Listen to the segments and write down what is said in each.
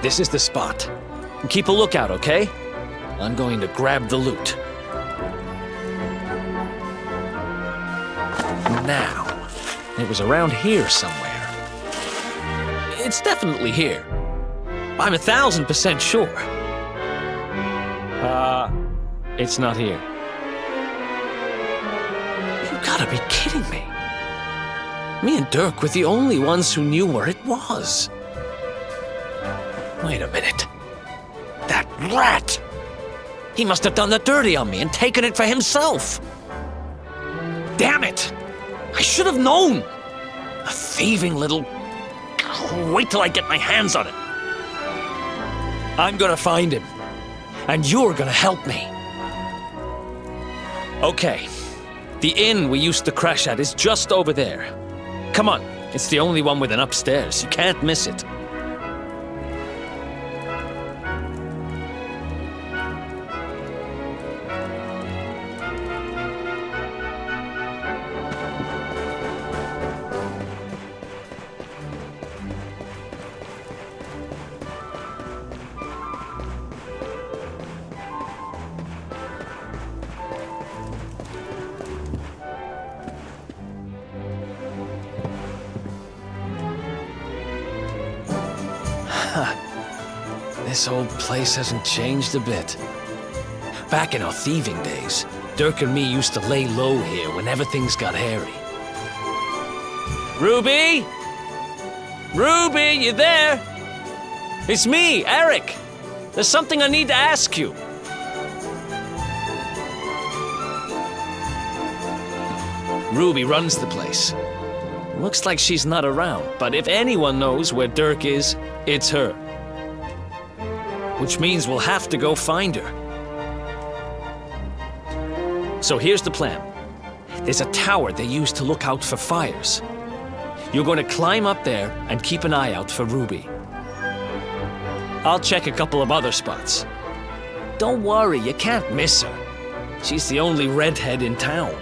This is the spot. Keep a lookout, okay? I'm going to grab the loot. Now, it was around here somewhere. It's definitely here. I'm 1,000% sure. It's not here. You gotta be kidding me. Me and Dirk were the only ones who knew where it was. Wait a minute. That rat! He must have done the dirty on me and taken it for himself. Damn it! I should have known! A thieving little... Wait till I get my hands on it. I'm gonna find him. And you're gonna help me. Okay. The inn we used to crash at is just over there. Come on. It's the only one with an upstairs. You can't miss it. This old place hasn't changed a bit. Back in our thieving days, Dirk and me used to lay low here whenever things got hairy. Ruby? Ruby, you there? It's me, Eric. There's something I need to ask you. Ruby runs the place. Looks like she's not around, but if anyone knows where Dirk is, it's her. Which means we'll have to go find her. So here's the plan. There's a tower they use to look out for fires. You're going to climb up there and keep an eye out for Ruby. I'll check a couple of other spots. Don't worry, you can't miss her. She's the only redhead in town.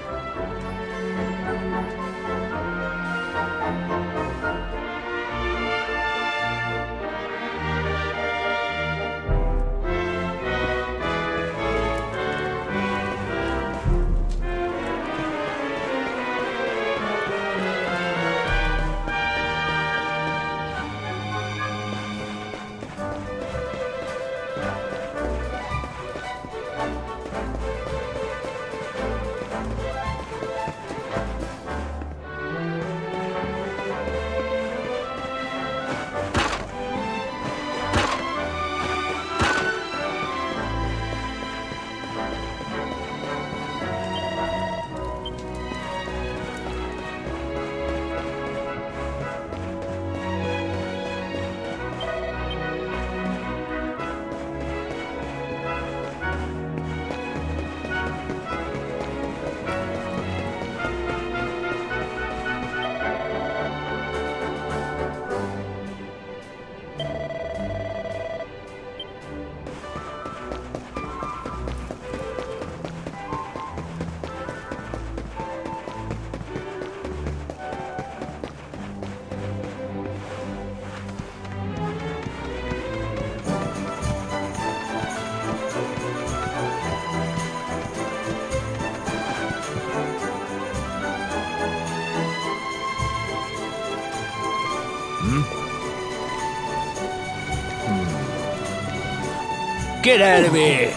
Get out of here!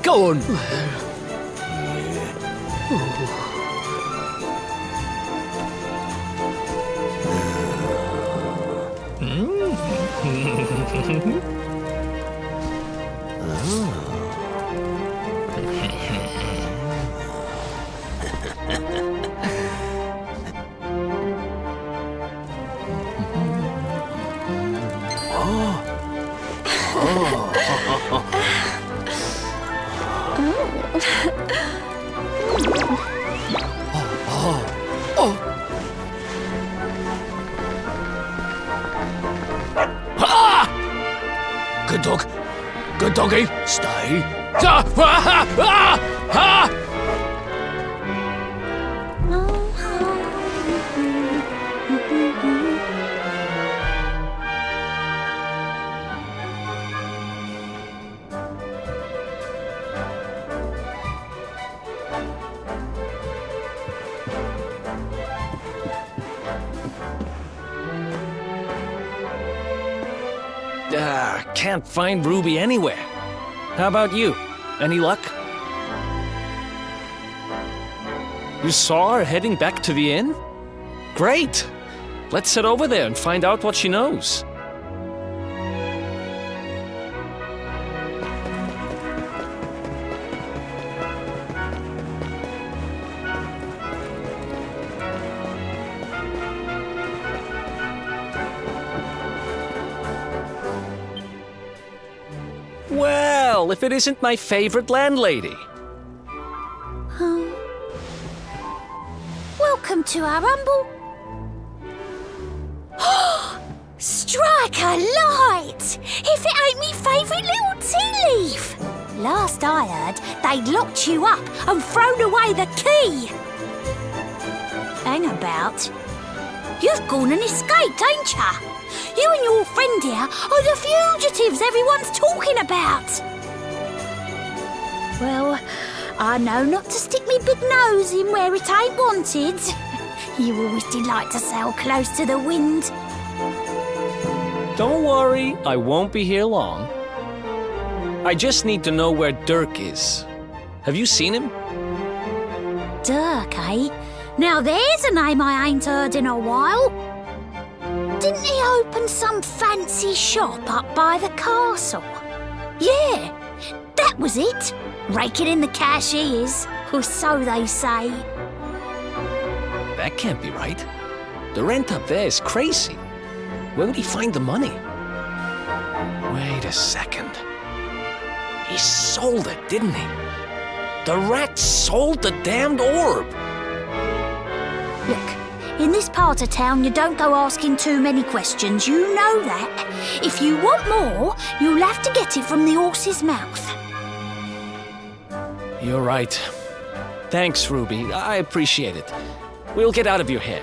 Go on! Good dog. Good doggy. Stay. Can't find Ruby anywhere. How about you? Any luck? You saw her heading back to the inn? Great! Let's head over there and find out what she knows. Well, if it isn't my favorite landlady. Welcome to our humble... Strike a light! If it ain't me favourite little tea leaf! Last I heard, they'd locked you up and thrown away the key! Hang about. You've gone and escaped, ain't ya? You and your friend here are the fugitives everyone's talking about! Well, I know not to stick me big nose in where it ain't wanted. You always delight to sail close to the wind. Don't worry, I won't be here long. I just need to know where Dirk is. Have you seen him? Dirk, eh? Now there's a name I ain't heard in a while. Didn't he open some fancy shop up by the castle? Yeah, that was it. Raking in the cash he is, or so they say. That can't be right. The rent up there is crazy. Where would he find the money? Wait a second. He sold it, didn't he? The rat sold the damned orb! Look, in this part of town you don't go asking too many questions, you know that. If you want more, you'll have to get it from the horse's mouth. You're right. Thanks, Ruby. I appreciate it. We'll get out of your hair.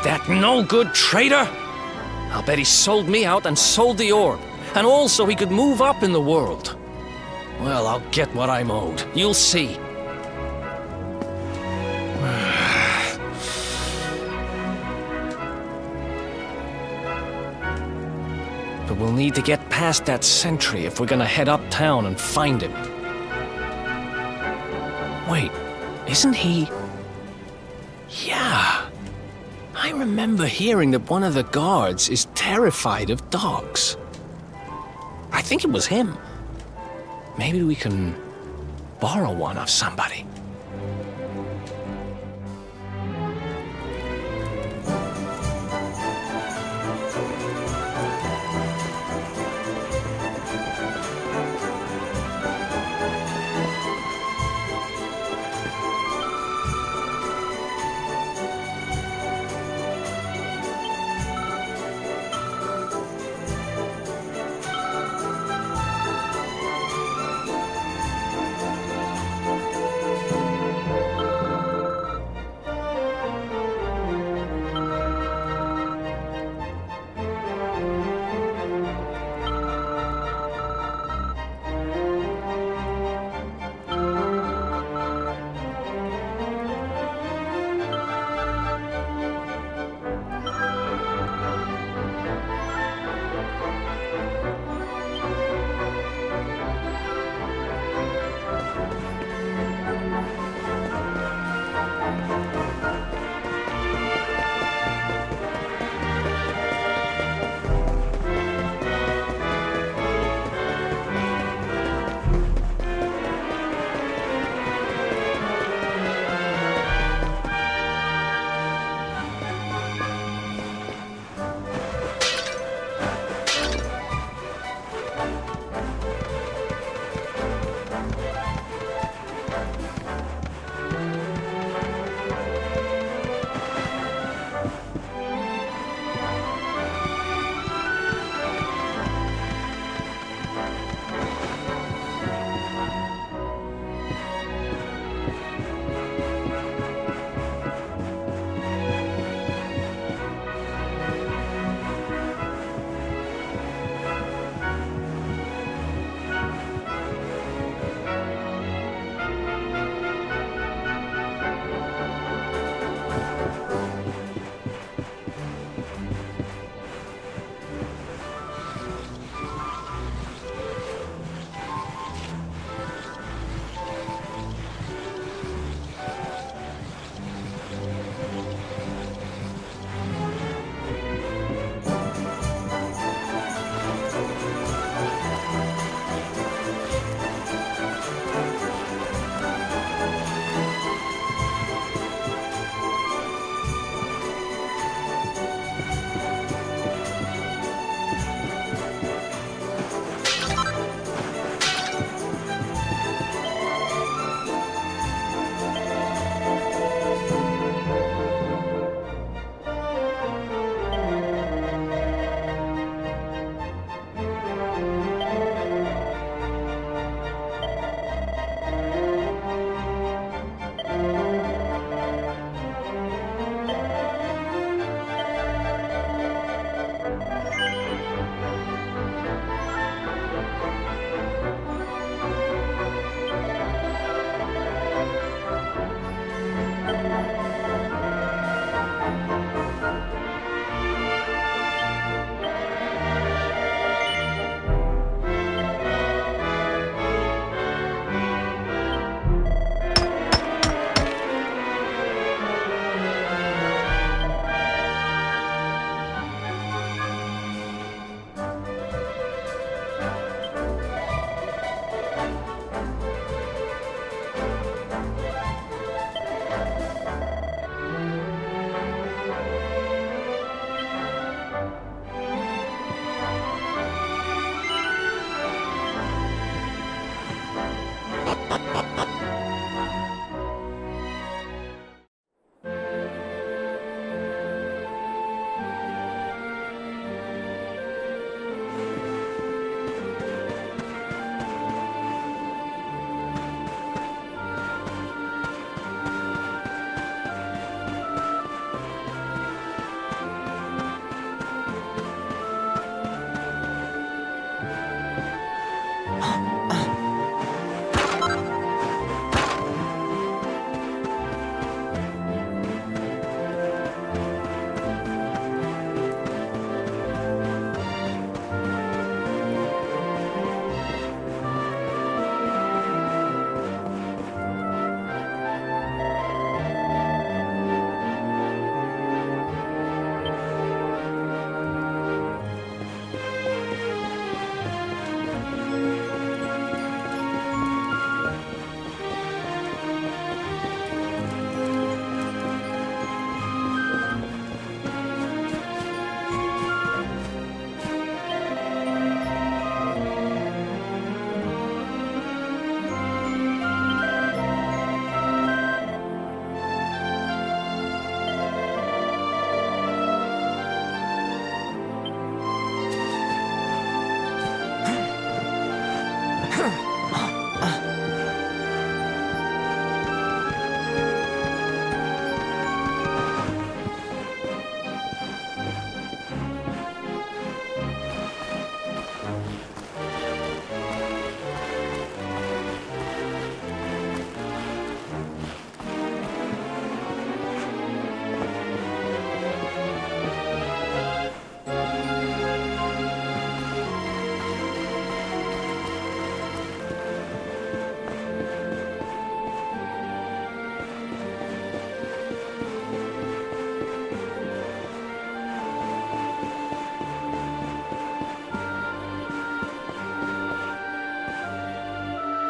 That no-good traitor! I'll bet he sold me out and sold the orb. And also he could move up in the world. Well, I'll get what I'm owed. You'll see. But we'll need to get past that sentry if we're gonna head uptown and find him. Wait, isn't he... Yeah. I remember hearing that one of the guards is terrified of dogs. I think it was him. Maybe we can borrow one of somebody.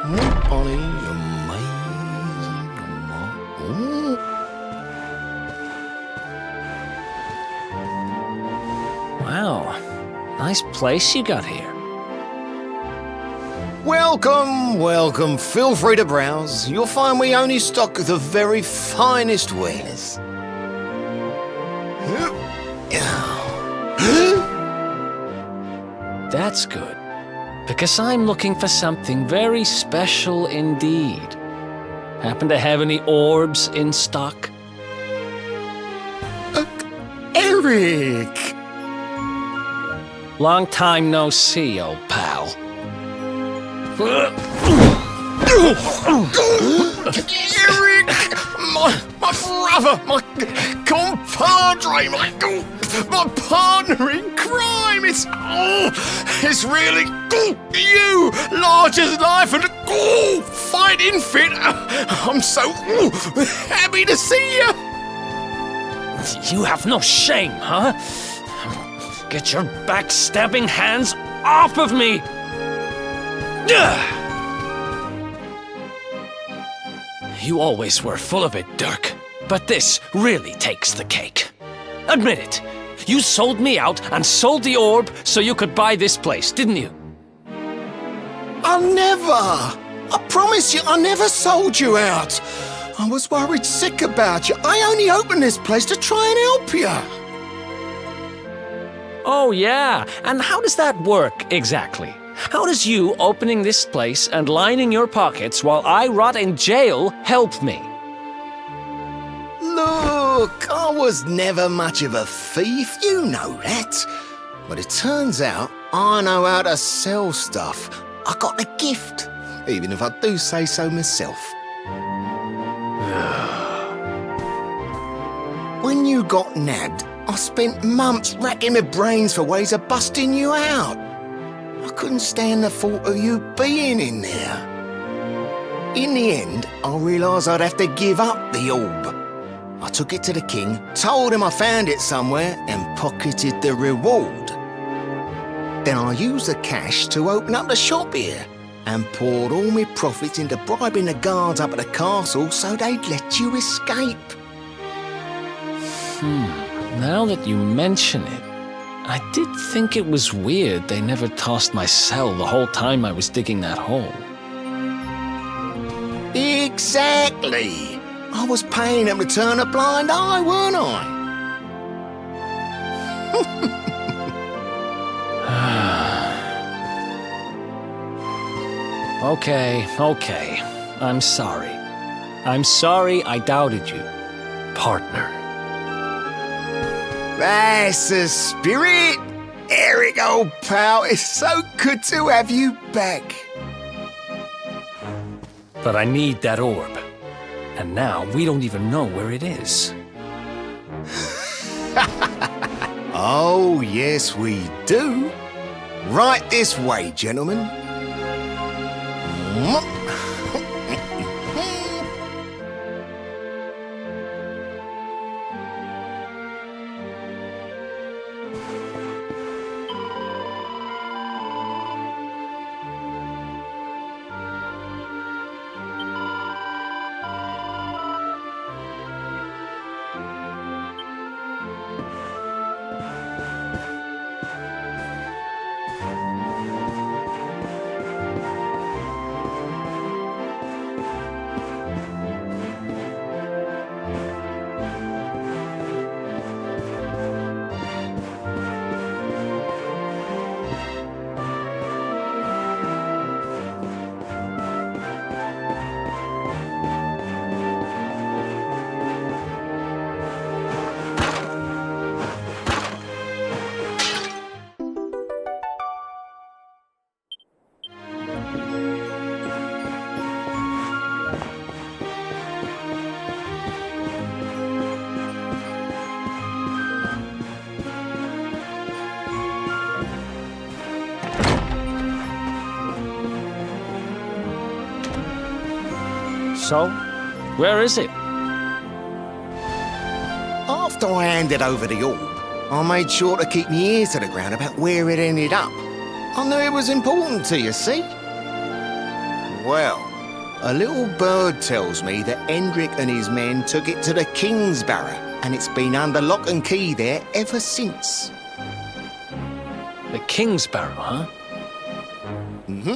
Polly, amazing. Ooh. Wow, nice place you got here. Welcome, welcome. Feel free to browse. You'll find we only stock the very finest wares. That's good, because I'm looking for something very special indeed. Happen to have any orbs in stock? Eric! Long time no see, old pal. Eric! My brother! My compadre! My partner in crime! It's really you! Large as life and fighting fit! I'm so happy to see you! You have no shame, huh? Get your backstabbing hands off of me! You always were full of it, Dirk. But this really takes the cake. Admit it. You sold me out and sold the orb so you could buy this place, didn't you? I never! I promise you, I never sold you out. I was worried sick about you. I only opened this place to try and help you. Oh, yeah. And how does that work exactly? How does you opening this place and lining your pockets while I rot in jail help me? Look, I was never much of a thief, you know that. But it turns out I know how to sell stuff. I got the gift, even if I do say so myself. When you got nabbed, I spent months racking my brains for ways of busting you out. I couldn't stand the thought of you being in there. In the end, I realised I'd have to give up the orb. I took it to the king, told him I found it somewhere, and pocketed the reward. Then I used the cash to open up the shop here, and poured all my profits into bribing the guards up at the castle so they'd let you escape. Now that you mention it, I did think it was weird they never tossed my cell the whole time I was digging that hole. Exactly! I was paying them to turn a blind eye, weren't I? Okay. I'm sorry. I'm sorry I doubted you, partner. That's the spirit! Eric, old pal, it's so good to have you back. But I need that orb. And now we don't even know where it is. Oh, yes, we do. Right this way, gentlemen. So, where is it? After I handed over the orb, I made sure to keep my ears to the ground about where it ended up. I knew it was important to you, see? Well, a little bird tells me that Hendrik and his men took it to the King's Barrow, and it's been under lock and key there ever since. The King's Barrow, huh? Mm-hmm.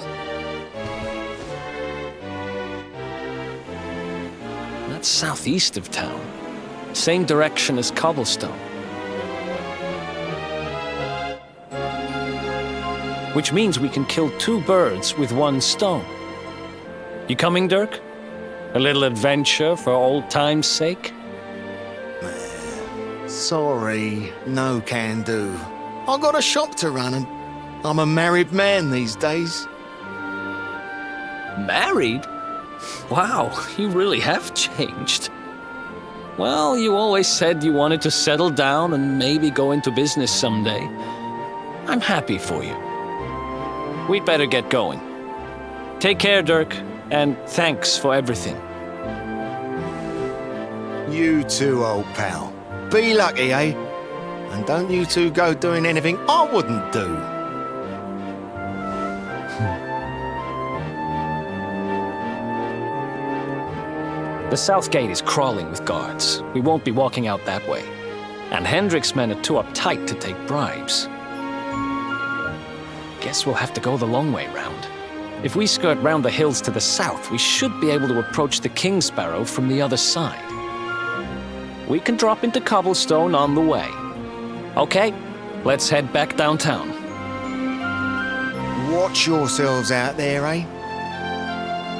That's southeast of town. Same direction as Cobblestone. Which means we can kill 2 birds with 1 stone. You coming, Dirk? A little adventure for old time's sake? Sorry, no can do. I got a shop to run and I'm a married man these days. Married? Wow, you really have changed. Well, you always said you wanted to settle down and maybe go into business someday. I'm happy for you. We'd better get going. Take care, Dirk, and thanks for everything. You too, old pal. Be lucky, eh? And don't you two go doing anything I wouldn't do. The south gate is crawling with guards. We won't be walking out that way. And Hendrik's men are too uptight to take bribes. Guess we'll have to go the long way round. If we skirt round the hills to the south, we should be able to approach the King's Barrow from the other side. We can drop into Cobblestone on the way. Okay, let's head back downtown. Watch yourselves out there, eh?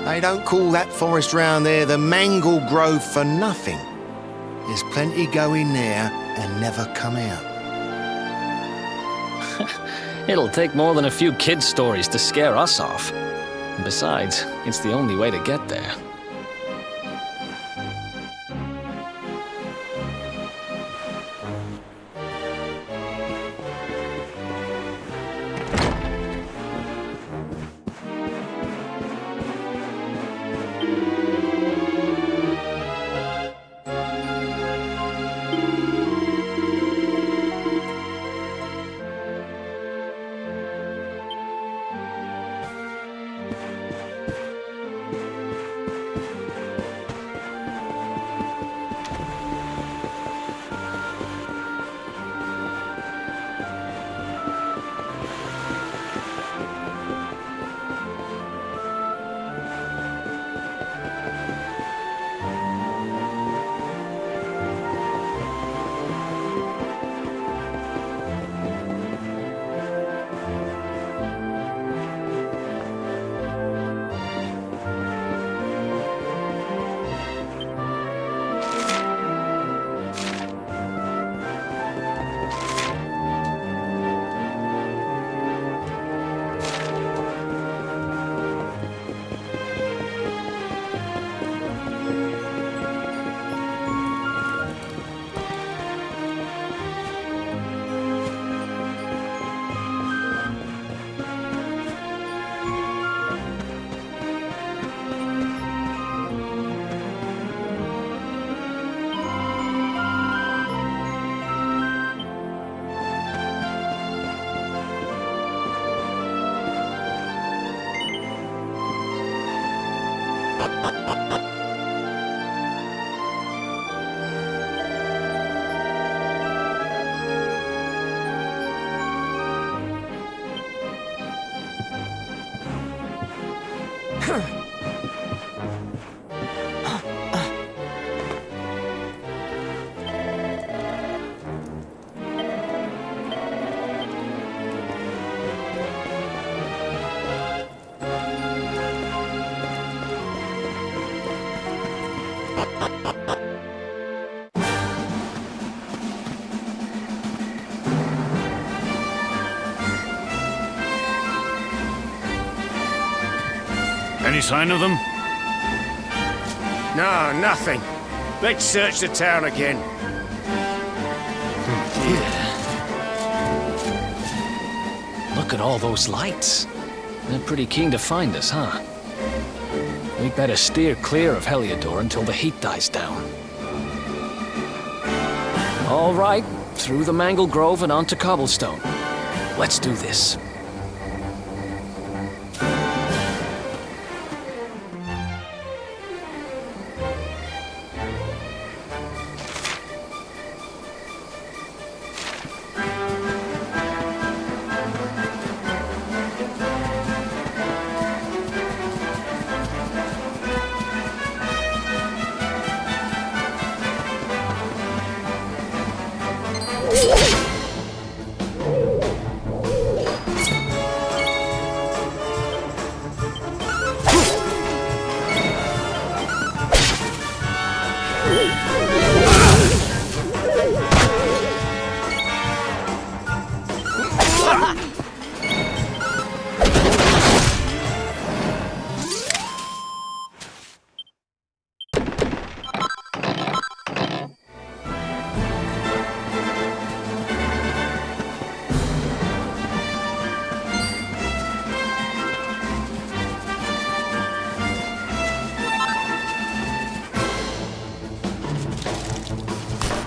They don't call that forest round there the Mangle Grove for nothing. There's plenty go in there and never come out. It'll take more than a few kid stories to scare us off. And besides, it's the only way to get there. Any sign of them? No, nothing. Let's search the town again. Look at all those lights. They're pretty keen to find us, huh? We'd better steer clear of Heliodor until the heat dies down. All right, through the Mangle Grove and onto Cobblestone. Let's do this.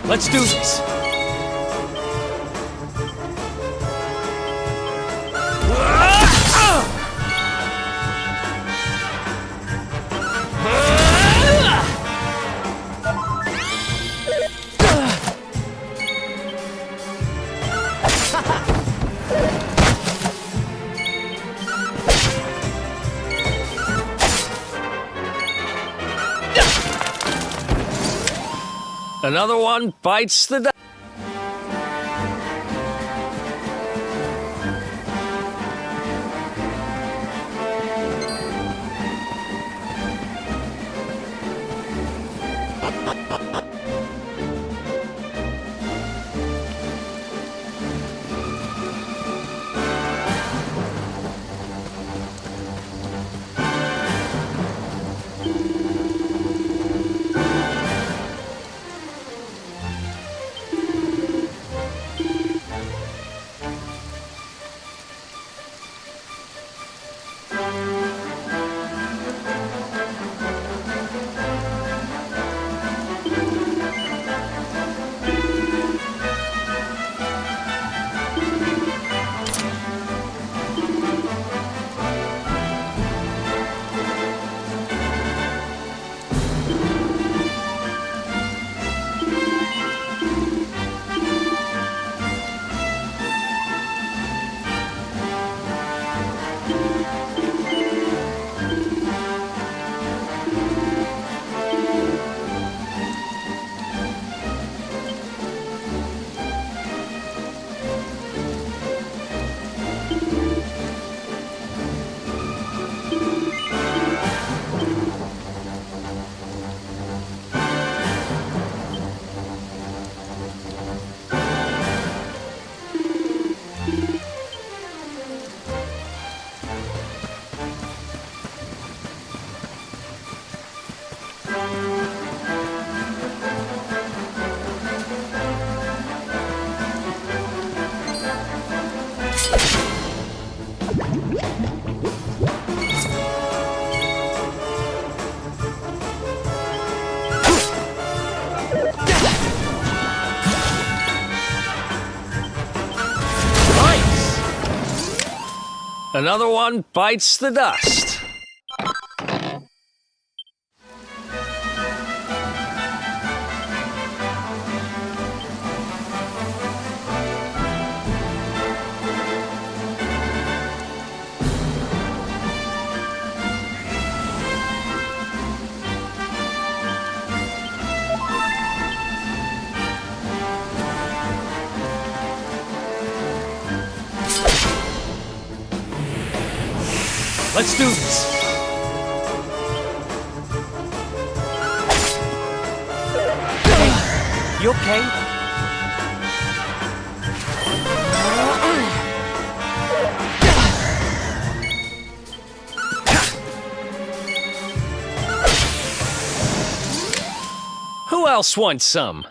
Let's do this. Another one bites the dust. Another one bites the dust. Let's do this. Hey, you okay? Who else wants some?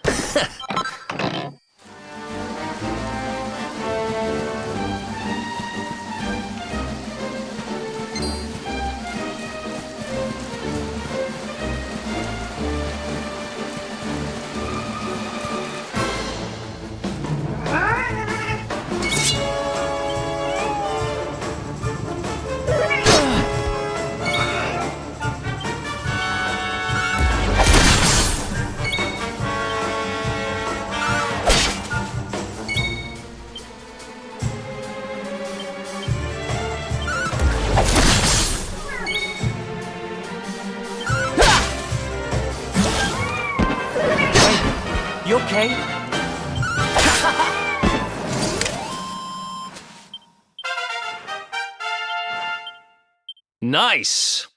You okay? Nice!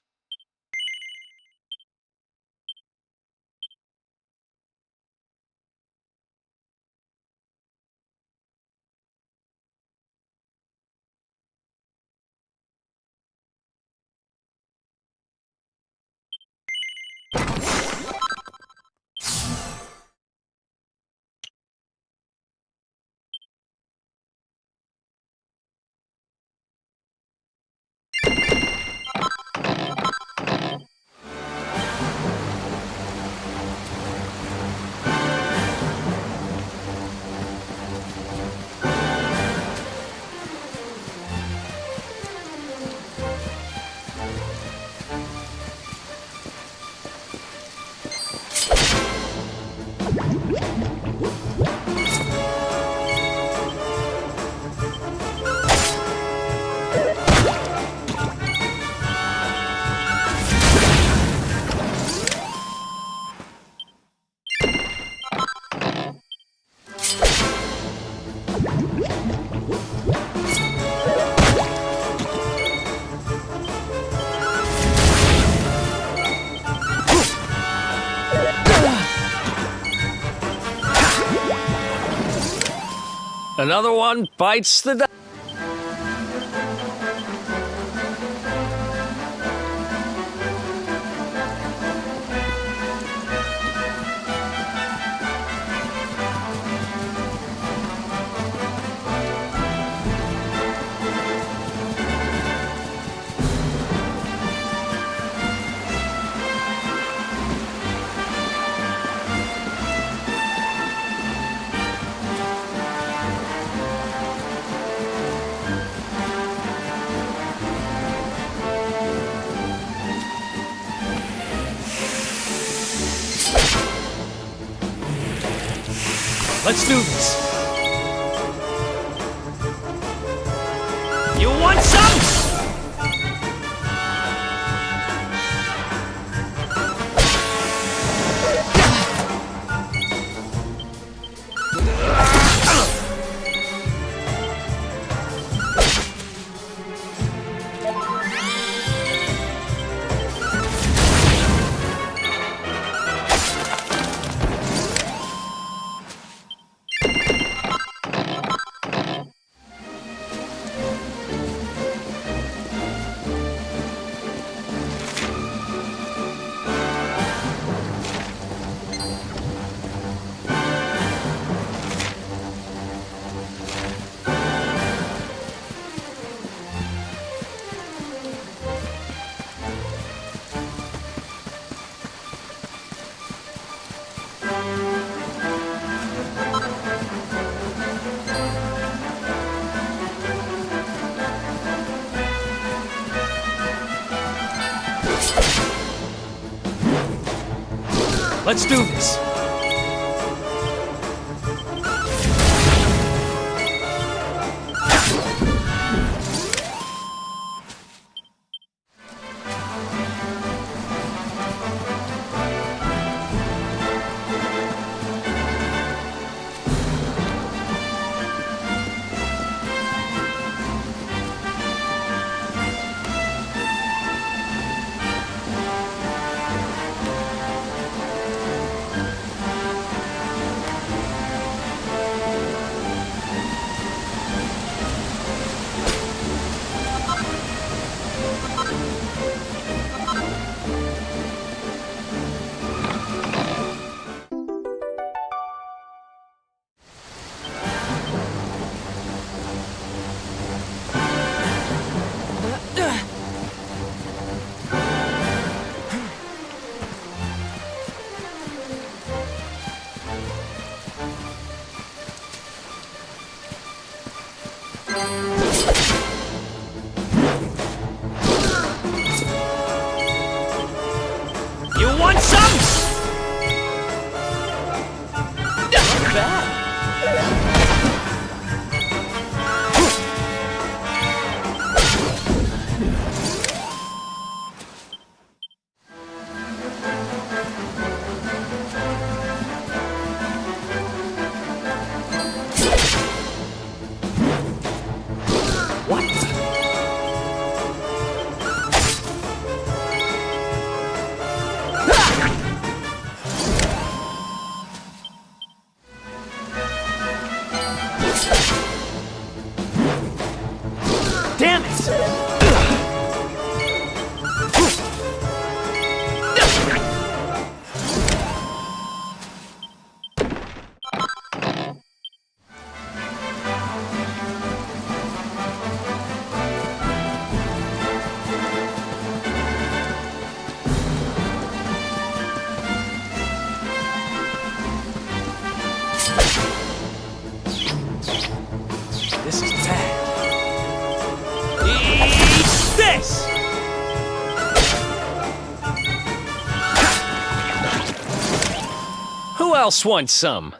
Another one bites the dust. Let's do this. You want some? Let's do this. You want some? Not bad. What? Damn it! This is bad. Eat this! Who else wants some?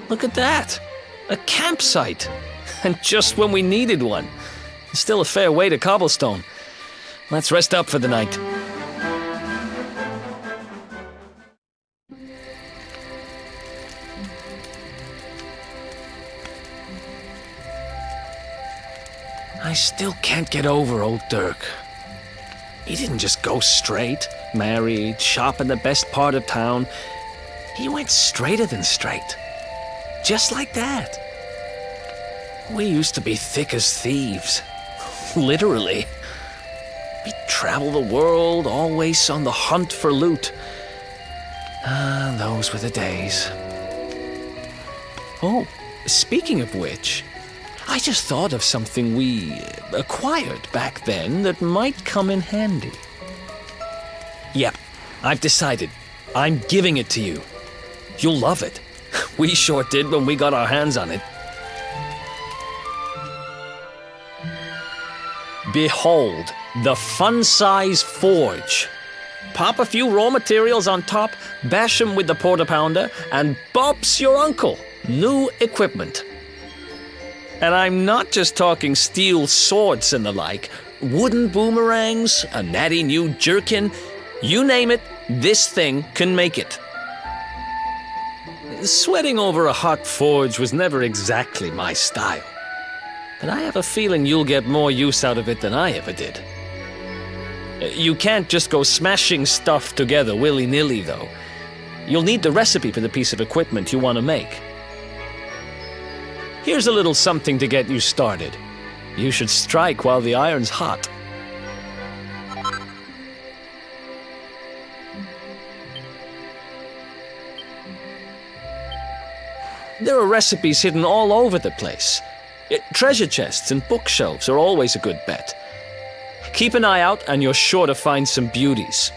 Look at that! A campsite! And just when we needed one. Still a fair way to cobblestone. Let's rest up for the night. I still can't get over old Dirk. He didn't just go straight, married, shop in the best part of town. He went straighter than straight. Just like that. We used to be thick as thieves. Literally. We'd travel the world, always on the hunt for loot. Ah, those were the days. Oh, speaking of which, I just thought of something we acquired back then that might come in handy. Yep, I've decided. I'm giving it to you. You'll love it. We sure did when we got our hands on it. Behold, the fun-size forge. Pop a few raw materials on top, bash 'em with the porta-pounder, and bop's your uncle. New equipment. And I'm not just talking steel swords and the like. Wooden boomerangs, a natty new jerkin. You name it, this thing can make it. Sweating over a hot forge was never exactly my style. But I have a feeling you'll get more use out of it than I ever did. You can't just go smashing stuff together willy-nilly, though. You'll need the recipe for the piece of equipment you want to make. Here's a little something to get you started. You should strike while the iron's hot. There are recipes hidden all over the place. Treasure chests and bookshelves are always a good bet. Keep an eye out and you're sure to find some beauties.